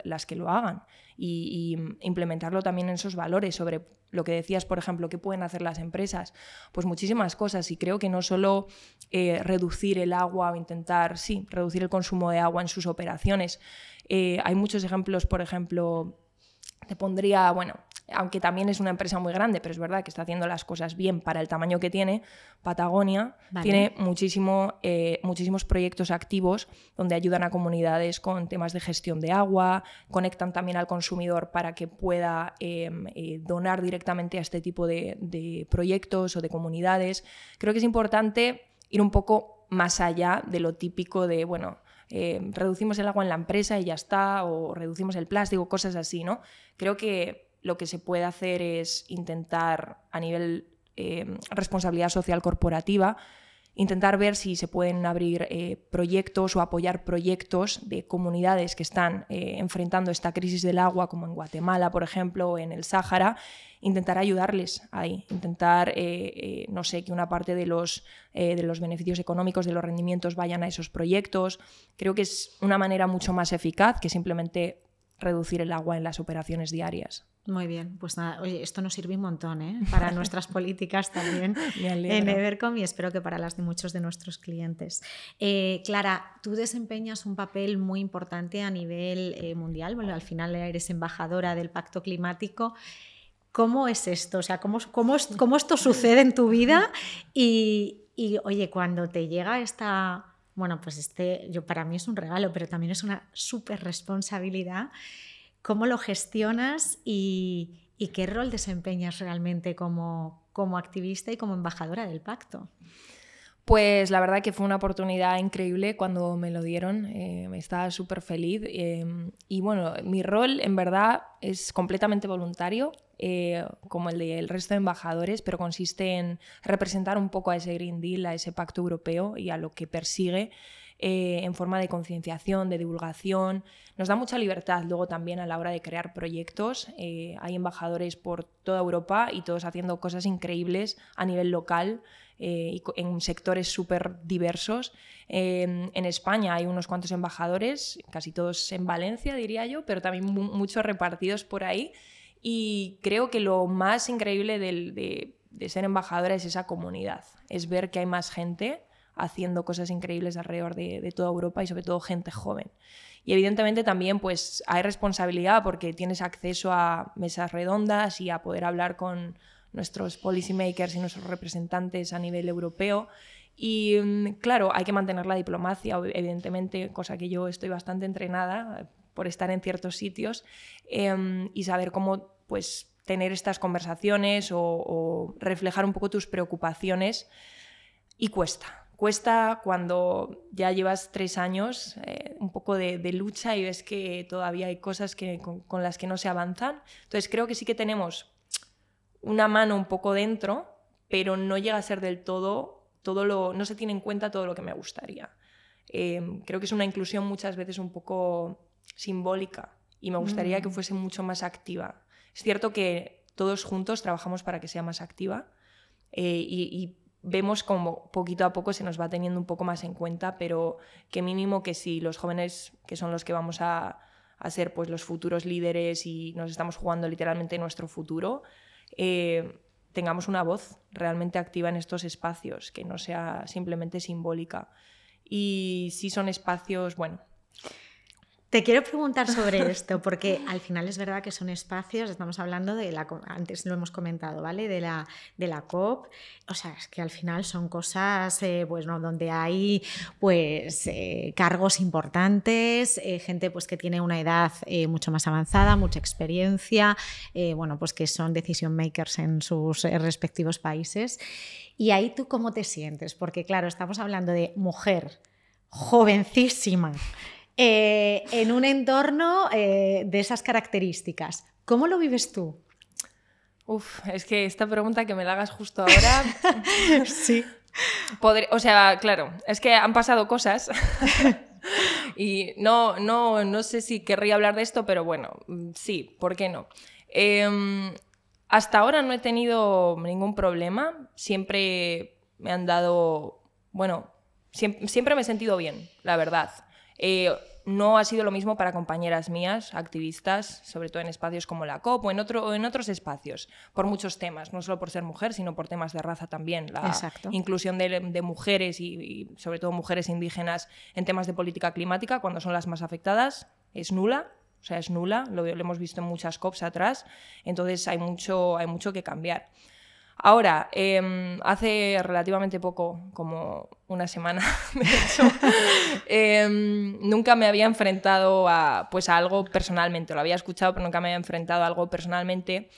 las que lo hagan, y implementarlo también en esos valores. Sobre lo que decías, por ejemplo, ¿qué pueden hacer las empresas? Pues muchísimas cosas, y creo que no solo reducir el agua o intentar, reducir el consumo de agua en sus operaciones. Hay muchos ejemplos, por ejemplo, te pondría, aunque también es una empresa muy grande, pero es verdad que está haciendo las cosas bien para el tamaño que tiene, Patagonia tiene muchísimos proyectos activos donde ayudan a comunidades con temas de gestión de agua, conectan también al consumidor para que pueda donar directamente a este tipo de proyectos o de comunidades. Creo que es importante ir un poco más allá de lo típico de, reducimos el agua en la empresa y ya está, o reducimos el plástico, cosas así, ¿no? Creo que lo que se puede hacer es intentar, a nivel responsabilidad social corporativa, intentar ver si se pueden abrir proyectos o apoyar proyectos de comunidades que están enfrentando esta crisis del agua, como en Guatemala, por ejemplo, o en el Sáhara, intentar ayudarles ahí, intentar, que una parte de los beneficios económicos, de los rendimientos, vayan a esos proyectos. Creo que es una manera mucho más eficaz que simplemente reducir el agua en las operaciones diarias. Muy bien, pues nada, oye, esto nos sirve un montón para nuestras políticas también en Evercom, y espero que para las de muchos de nuestros clientes. Clara, tú desempeñas un papel muy importante a nivel mundial, al final eres embajadora del Pacto Climático. ¿Cómo es esto? O sea, ¿cómo esto sucede en tu vida? Y oye, cuando te llega esta... para mí es un regalo, pero también es una súper responsabilidad. ¿Cómo lo gestionas y ¿Y qué rol desempeñas realmente como activista y como embajadora del pacto? Pues la verdad que fue una oportunidad increíble cuando me lo dieron, me estaba súper feliz y bueno, mi rol en verdad es completamente voluntario, como el del resto de embajadores, pero consiste en representar un poco a ese Green Deal, a ese pacto europeo y a lo que persigue en forma de concienciación, de divulgación. Nos da mucha libertad luego también a la hora de crear proyectos. Hay embajadores por toda Europa y todos haciendo cosas increíbles a nivel local. Y en sectores súper diversos. En España hay unos cuantos embajadores, casi todos en Valencia, diría yo, pero también muchos repartidos por ahí. Y creo que lo más increíble de ser embajadora es esa comunidad, es ver que hay más gente haciendo cosas increíbles alrededor de toda Europa y sobre todo gente joven. Y evidentemente también pues, hay responsabilidad porque tienes acceso a mesas redondas y a poder hablar con nuestros policy makers y nuestros representantes a nivel europeo. Y claro, hay que mantener la diplomacia, evidentemente, cosa que yo estoy bastante entrenada por estar en ciertos sitios y saber cómo pues, tener estas conversaciones o reflejar un poco tus preocupaciones. Y cuesta cuando ya llevas 3 años un poco de lucha y ves que todavía hay cosas con las que no se avanzan. Entonces creo que sí que tenemos una mano un poco dentro, pero no llega a ser del todo no se tiene en cuenta todo lo que me gustaría. Creo que es una inclusión muchas veces un poco simbólica y me gustaría que fuese mucho más activa. Es cierto que todos juntos trabajamos para que sea más activa y vemos como poquito a poco se nos va teniendo un poco más en cuenta, pero que mínimo que si los jóvenes, que son los que vamos a ser pues, los futuros líderes y nos estamos jugando literalmente nuestro futuro, tengamos una voz realmente activa en estos espacios, que no sea simplemente simbólica. Y si son espacios, bueno... Te quiero preguntar sobre esto, porque al final es verdad que son espacios, estamos hablando antes lo hemos comentado, ¿vale? De la COP, o sea, es que al final son cosas pues, ¿no? donde hay pues, cargos importantes, gente pues, que tiene una edad mucho más avanzada, mucha experiencia, bueno, pues que son decision makers en sus respectivos países. Y ahí tú, ¿cómo te sientes? Porque claro, estamos hablando de mujer jovencísima, en un entorno de esas características. ¿Cómo lo vives tú? Es que esta pregunta que me la hagas justo ahora... Sí. O sea, claro, es que han pasado cosas y no sé si querría hablar de esto, pero bueno, sí, ¿por qué no? Hasta ahora no he tenido ningún problema, siempre me han dado... Bueno, siempre me he sentido bien, la verdad. No ha sido lo mismo para compañeras mías, activistas, sobre todo en espacios como la COP o en otros espacios, por muchos temas, no solo por ser mujer, sino por temas de raza también. La Exacto. Inclusión de mujeres y sobre todo mujeres indígenas en temas de política climática, cuando son las más afectadas, es nula. O sea, es nula, lo hemos visto en muchas COPs atrás, entonces hay mucho que cambiar. Ahora, hace relativamente poco, como una semana, de hecho, nunca me había enfrentado a algo personalmente. Lo había escuchado, pero nunca me había enfrentado a algo personalmente.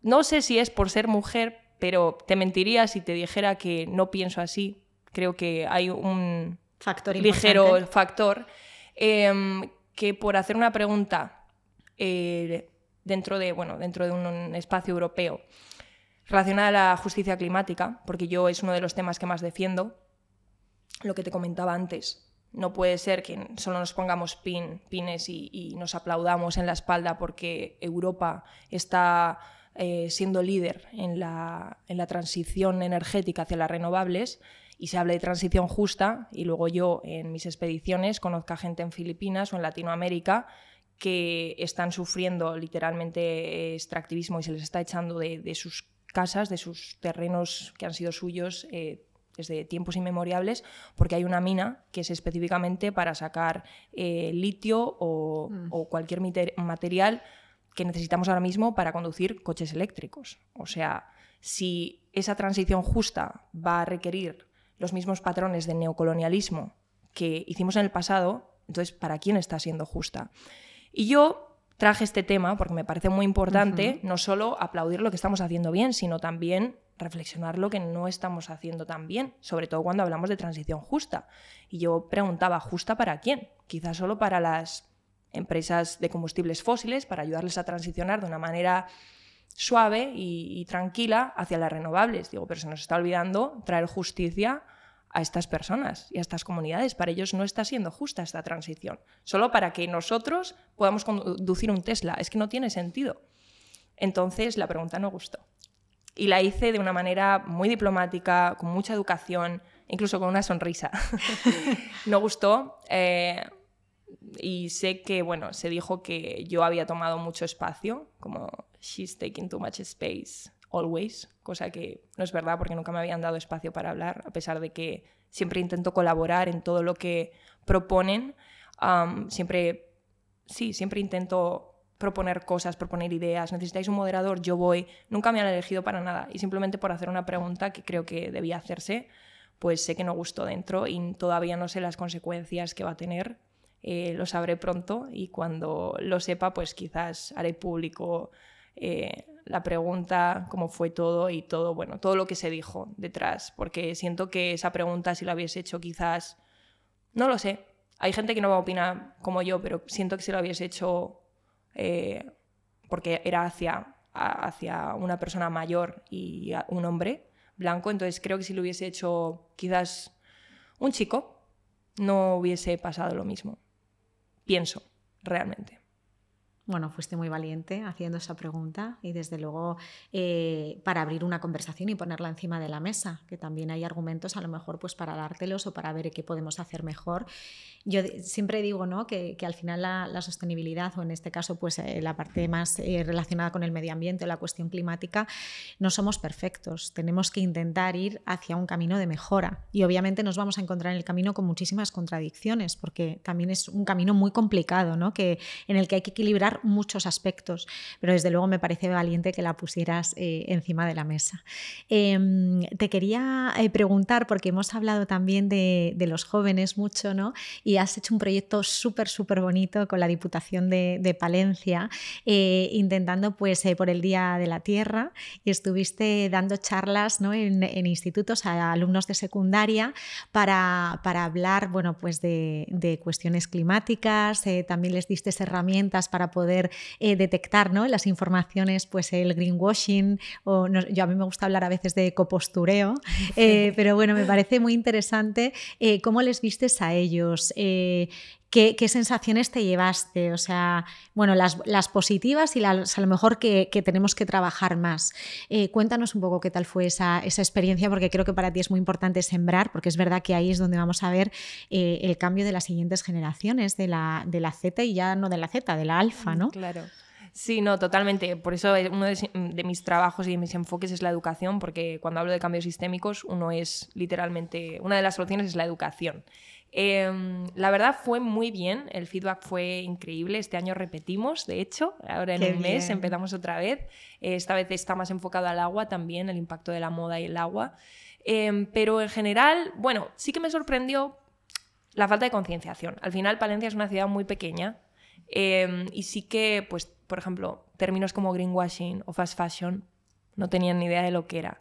No sé si es por ser mujer, pero te mentiría si te dijera que no pienso así. Creo que hay un ligero factor que por hacer una pregunta dentro de un espacio europeo relacionada a la justicia climática, porque yo es uno de los temas que más defiendo, lo que te comentaba antes. No puede ser que solo nos pongamos pines y nos aplaudamos en la espalda porque Europa está siendo líder en la transición energética hacia las renovables y se hable de transición justa y luego yo en mis expediciones conozca gente en Filipinas o en Latinoamérica que están sufriendo literalmente extractivismo y se les está echando de sus casas, de sus terrenos que han sido suyos desde tiempos inmemoriales, porque hay una mina que es específicamente para sacar litio o cualquier material que necesitamos ahora mismo para conducir coches eléctricos. O sea, si esa transición justa va a requerir los mismos patrones de neocolonialismo que hicimos en el pasado, entonces, ¿para quién está siendo justa? Y yo traje este tema porque me parece muy importante no solo aplaudir lo que estamos haciendo bien, sino también reflexionar lo que no estamos haciendo tan bien, sobre todo cuando hablamos de transición justa. Y yo preguntaba, ¿justa para quién? Quizás solo para las empresas de combustibles fósiles, para ayudarles a transicionar de una manera suave y tranquila hacia las renovables. Digo, pero se nos está olvidando traer justicia a estas personas y a estas comunidades. Para ellos no está siendo justa esta transición, solo para que nosotros podamos conducir un Tesla. Es que no tiene sentido. Entonces la pregunta no gustó. Y la hice de una manera muy diplomática, con mucha educación, incluso con una sonrisa. No gustó. Y sé que, bueno, se dijo que yo había tomado mucho espacio, como she's taking too much space always, cosa que no es verdad porque nunca me habían dado espacio para hablar, a pesar de que siempre intento colaborar en todo lo que proponen. Siempre intento proponer cosas, proponer ideas. ¿Necesitáis un moderador? Yo voy. Nunca me han elegido para nada. Y simplemente por hacer una pregunta que creo que debía hacerse, pues sé que no gustó dentro y todavía no sé las consecuencias que va a tener. Lo sabré pronto y cuando lo sepa, pues quizás haré público la pregunta, cómo fue todo y todo, bueno, todo lo que se dijo detrás, porque siento que esa pregunta, si la hubiese hecho quizás, no lo sé, hay gente que no opina como yo, pero siento que si la hubiese hecho porque era hacia una persona mayor y un hombre blanco, entonces creo que si lo hubiese hecho quizás un chico, no hubiese pasado lo mismo. Pienso, realmente. Bueno, fuiste muy valiente haciendo esa pregunta y desde luego para abrir una conversación y ponerla encima de la mesa, que también hay argumentos a lo mejor pues para dártelos o para ver qué podemos hacer mejor. Yo siempre digo, ¿no?, que al final la sostenibilidad, o en este caso pues la parte más relacionada con el medio ambiente o la cuestión climática, no somos perfectos. Tenemos que intentar ir hacia un camino de mejora y obviamente nos vamos a encontrar en el camino con muchísimas contradicciones porque también es un camino muy complicado, ¿no?, en el que hay que equilibrar muchos aspectos, pero desde luego me parece valiente que la pusieras encima de la mesa. Te quería preguntar, porque hemos hablado también de los jóvenes mucho, ¿no?, y has hecho un proyecto súper bonito con la Diputación de Palencia, intentando pues por el Día de la Tierra, y estuviste dando charlas, ¿no?, en institutos a alumnos de secundaria para hablar, bueno, pues de cuestiones climáticas. También les diste herramientas para poder detectar, ¿no?, las informaciones, pues el greenwashing, o no, a mí me gusta hablar a veces de ecopostureo, pero bueno, me parece muy interesante cómo les vistes a ellos. ¿Qué sensaciones te llevaste? O sea, bueno, las positivas y las a lo mejor que tenemos que trabajar más. Cuéntanos un poco qué tal fue esa experiencia, porque creo que para ti es muy importante sembrar, porque es verdad que ahí es donde vamos a ver el cambio de las siguientes generaciones, de la Z y ya no de la Z, de la alfa, ¿no? Claro. Sí, no, totalmente. Por eso uno de mis trabajos y de mis enfoques es la educación, porque cuando hablo de cambios sistémicos, una de las soluciones es la educación. La verdad fue muy bien, el feedback fue increíble. Este año repetimos, de hecho, ahora en un mes empezamos otra vez. Esta vez está más enfocado al agua también, el impacto de la moda y el agua. Pero en general, bueno, sí que me sorprendió la falta de concienciación. Al final, Palencia es una ciudad muy pequeña y sí que, pues, por ejemplo, términos como greenwashing o fast fashion no tenían ni idea de lo que era.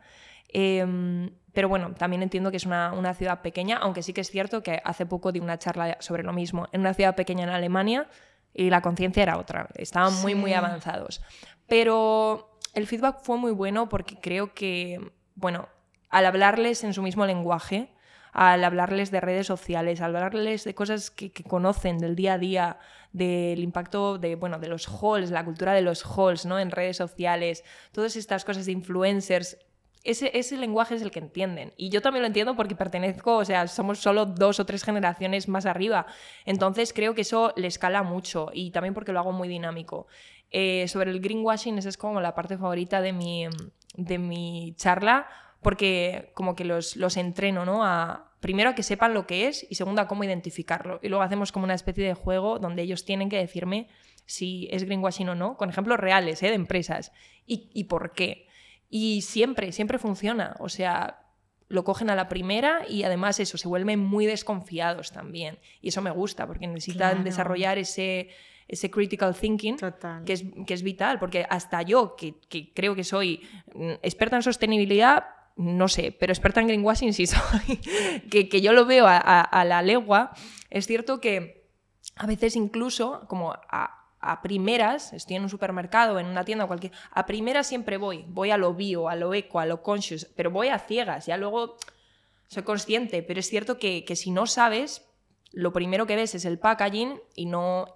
Pero bueno, también entiendo que es una ciudad pequeña, aunque sí que es cierto que hace poco di una charla sobre lo mismo en una ciudad pequeña en Alemania y la conciencia era otra, estaban muy avanzados. Pero el feedback fue muy bueno porque creo que, bueno, al hablarles en su mismo lenguaje, al hablarles de redes sociales, al hablarles de cosas que conocen del día a día, del impacto de los hauls, la cultura de los hauls, ¿no?, en redes sociales, todas estas cosas de influencers, ese lenguaje es el que entienden. Y yo también lo entiendo porque pertenezco, o sea, somos solo 2 o 3 generaciones más arriba. Entonces creo que eso le escala mucho y también porque lo hago muy dinámico. Sobre el greenwashing, esa es como la parte favorita de mi charla, porque como que los entreno, ¿no?, primero a que sepan lo que es y segundo a cómo identificarlo. Y luego hacemos como una especie de juego donde ellos tienen que decirme si es greenwashing o no, con ejemplos reales, de empresas y por qué. Y siempre funciona. O sea, lo cogen a la primera y además eso, se vuelven muy desconfiados también. Y eso me gusta porque necesitan desarrollar ese critical thinking que es vital, porque hasta yo, que creo que soy experta en sostenibilidad, no sé, pero experta en greenwashing sí soy, que yo lo veo a la legua. Es cierto que a veces incluso como a primeras, estoy en un supermercado, en una tienda o cualquier, a primeras siempre voy a lo bio, a lo eco, a lo conscious, pero voy a ciegas, ya luego soy consciente, pero es cierto que si no sabes, lo primero que ves es el packaging y no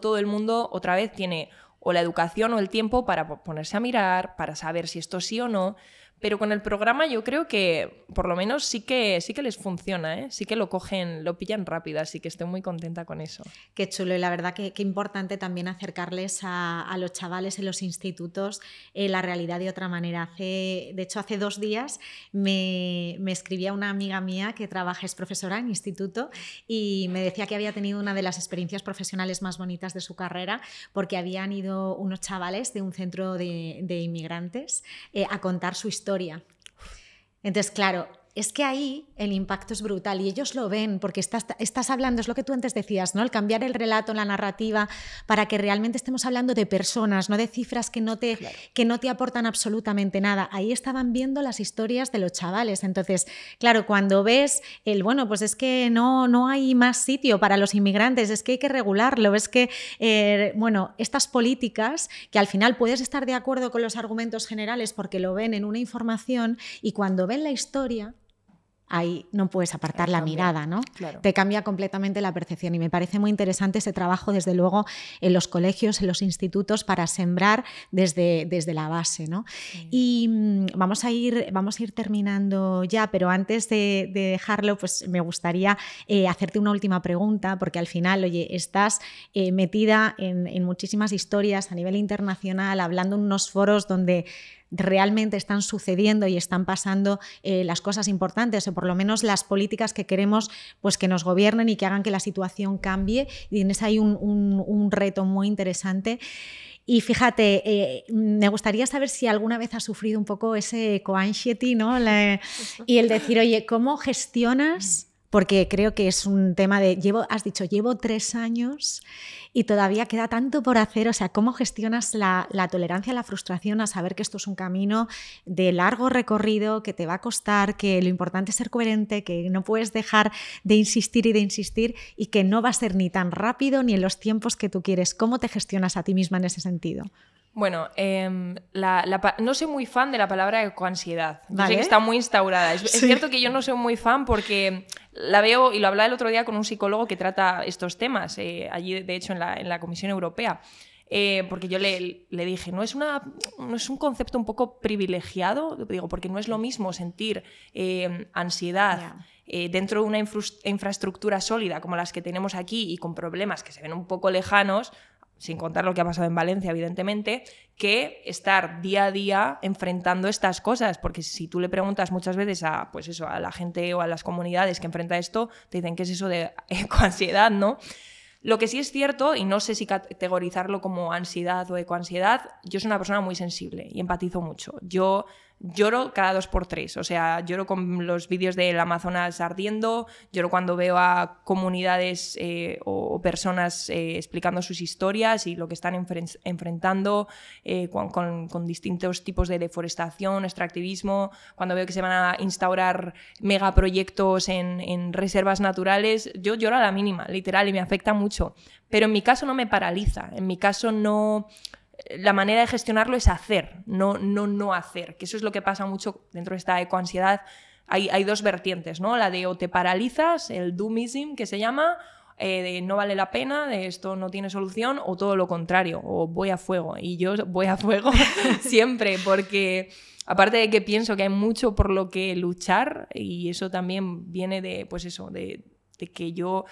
todo el mundo otra vez tiene o la educación o el tiempo para ponerse a mirar, para saber si esto sí o no. Pero con el programa yo creo que por lo menos sí que les funciona, ¿eh? Sí que lo cogen, lo pillan rápido, así que estoy muy contenta con eso. Qué chulo, y la verdad que importante también acercarles a los chavales en los institutos la realidad de otra manera. De hecho, hace 2 días me escribía una amiga mía que trabaja, es profesora en instituto, y me decía que había tenido una de las experiencias profesionales más bonitas de su carrera porque habían ido unos chavales de un centro de inmigrantes a contar su historia. Entonces, claro, es que ahí el impacto es brutal y ellos lo ven porque estás hablando, es lo que tú antes decías, ¿no? El cambiar el relato, la narrativa, para que realmente estemos hablando de personas, no de cifras que no te aportan absolutamente nada. Ahí estaban viendo las historias de los chavales. Entonces, claro, cuando ves pues es que no hay más sitio para los inmigrantes, es que hay que regularlo, es que, estas políticas que al final puedes estar de acuerdo con los argumentos generales porque lo ven en una información, y cuando ven la historia, ahí no puedes apartar la mirada, ¿no? Claro. Te cambia completamente la percepción, y me parece muy interesante ese trabajo, desde luego, en los colegios, en los institutos, para sembrar desde la base, ¿no? Sí. Y vamos a ir terminando ya, pero antes de dejarlo, pues me gustaría hacerte una última pregunta, porque al final, oye, estás metida en muchísimas historias a nivel internacional, hablando en unos foros donde realmente están sucediendo y están pasando las cosas importantes, o por lo menos las políticas que queremos, pues que nos gobiernen y que hagan que la situación cambie, y tienes ahí un reto muy interesante. Y fíjate, me gustaría saber si alguna vez has sufrido un poco ese eco-anxiety, ¿no? Y el decir, oye, ¿cómo gestionas? Porque creo que es un tema de, has dicho, llevo 3 años y todavía queda tanto por hacer. O sea, ¿cómo gestionas la tolerancia a la frustración, a saber que esto es un camino de largo recorrido, que te va a costar, que lo importante es ser coherente, que no puedes dejar de insistir y que no va a ser ni tan rápido ni en los tiempos que tú quieres? ¿Cómo te gestionas a ti misma en ese sentido? Bueno, no soy muy fan de la palabra ecoansiedad. Yo ¿Vale? sé que está muy instaurada. Es cierto que yo no soy muy fan porque la veo, y lo hablaba el otro día con un psicólogo que trata estos temas, allí de hecho en la Comisión Europea, porque yo le dije, ¿no es un concepto un poco privilegiado? Digo, porque no es lo mismo sentir ansiedad dentro de una infraestructura sólida como las que tenemos aquí y con problemas que se ven un poco lejanos, sin contar lo que ha pasado en Valencia, evidentemente, que estar día a día enfrentando estas cosas. Porque si tú le preguntas muchas veces a la gente o a las comunidades que enfrenta esto, te dicen, ¿qué es eso de ecoansiedad, no? Lo que sí es cierto, y no sé si categorizarlo como ansiedad o ecoansiedad, yo soy una persona muy sensible y empatizo mucho. Yo lloro cada 2x3, o sea, lloro con los vídeos del Amazonas ardiendo, lloro cuando veo a comunidades o personas explicando sus historias y lo que están enfrentando con distintos tipos de deforestación, extractivismo, cuando veo que se van a instaurar megaproyectos en reservas naturales. Yo lloro a la mínima, literal, y me afecta mucho. Pero en mi caso no me paraliza, en mi caso no... La manera de gestionarlo es hacer, no hacer, que eso es lo que pasa mucho dentro de esta ecoansiedad. Hay 2 vertientes, ¿no? La de o te paralizas, el doomism que se llama, de no vale la pena, de esto no tiene solución, o todo lo contrario, o voy a fuego. Y yo voy a fuego siempre, porque aparte de que pienso que hay mucho por lo que luchar, y eso también viene de, pues eso, de que yo,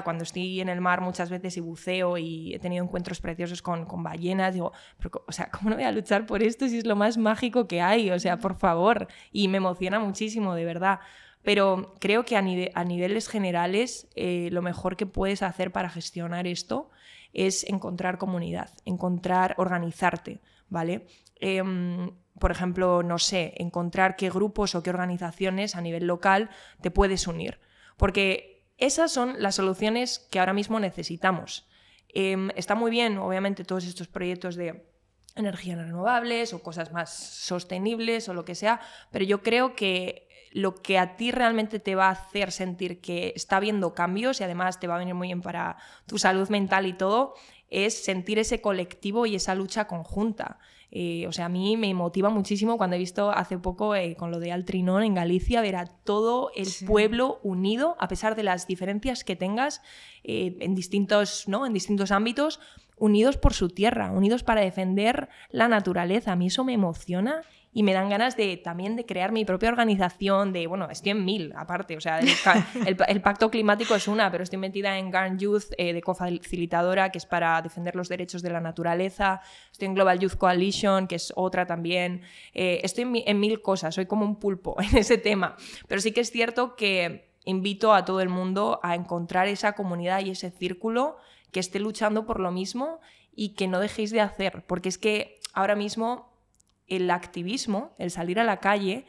cuando estoy en el mar muchas veces y buceo y he tenido encuentros preciosos con ballenas, digo, pero, o sea, ¿cómo no voy a luchar por esto si es lo más mágico que hay? O sea, por favor. Y me emociona muchísimo, de verdad. Pero creo que a niveles generales lo mejor que puedes hacer para gestionar esto es encontrar comunidad, organizarte, ¿vale? por ejemplo, no sé, encontrar qué grupos o qué organizaciones a nivel local te puedes unir. Porque esas son las soluciones que ahora mismo necesitamos. Está muy bien, obviamente, todos estos proyectos de energías renovables o cosas más sostenibles o lo que sea, pero yo creo que lo que a ti realmente te va a hacer sentir que está habiendo cambios y además te va a venir muy bien para tu salud mental y todo, es sentir ese colectivo y esa lucha conjunta. O sea, a mí me motiva muchísimo cuando he visto hace poco con lo de Altrinón en Galicia, ver a todo el pueblo unido, a pesar de las diferencias que tengas en distintos ámbitos, unidos por su tierra, unidos para defender la naturaleza. A mí eso me emociona y me dan ganas también de crear mi propia organización, estoy en 1000 aparte, o sea, el pacto climático es una, pero estoy metida en Garn Youth de cofacilitadora, que es para defender los derechos de la naturaleza, estoy en Global Youth Coalition, que es otra también, estoy en 1000 cosas, soy como un pulpo en ese tema, pero sí que es cierto que invito a todo el mundo a encontrar esa comunidad y ese círculo que esté luchando por lo mismo y que no dejéis de hacer, porque es que ahora mismo el activismo, el salir a la calle,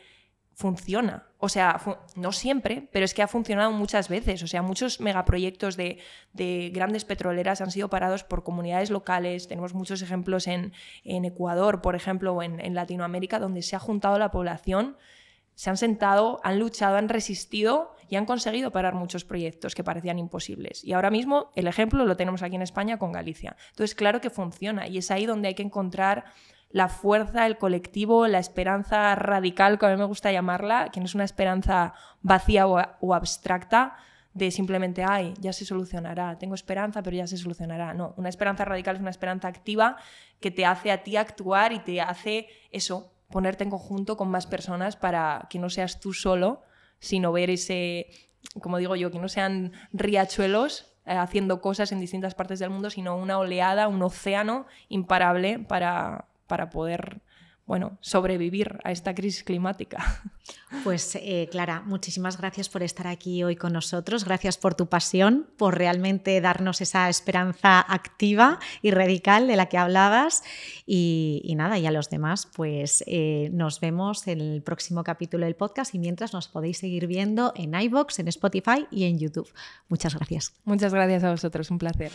funciona. O sea, no siempre, pero es que ha funcionado muchas veces. O sea, muchos megaproyectos de grandes petroleras han sido parados por comunidades locales. Tenemos muchos ejemplos en Ecuador, por ejemplo, o en Latinoamérica, donde se ha juntado la población, se han sentado, han luchado, han resistido y han conseguido parar muchos proyectos que parecían imposibles. Y ahora mismo el ejemplo lo tenemos aquí en España con Galicia. Entonces, claro que funciona y es ahí donde hay que encontrar la fuerza, el colectivo, la esperanza radical, como a mí me gusta llamarla, que no es una esperanza vacía o abstracta de simplemente, ya se solucionará, tengo esperanza, pero ya se solucionará. No, una esperanza radical es una esperanza activa que te hace a ti actuar y te hace eso, ponerte en conjunto con más personas para que no seas tú solo, sino ver ese, como digo yo, que no sean riachuelos haciendo cosas en distintas partes del mundo, sino una oleada, un océano imparable para poder, sobrevivir a esta crisis climática. Pues Clara, muchísimas gracias por estar aquí hoy con nosotros, gracias por tu pasión, por realmente darnos esa esperanza activa y radical de la que hablabas y nada, y a los demás pues nos vemos en el próximo capítulo del podcast y mientras nos podéis seguir viendo en iVoox, en Spotify y en YouTube. Muchas gracias. Muchas gracias a vosotros, un placer.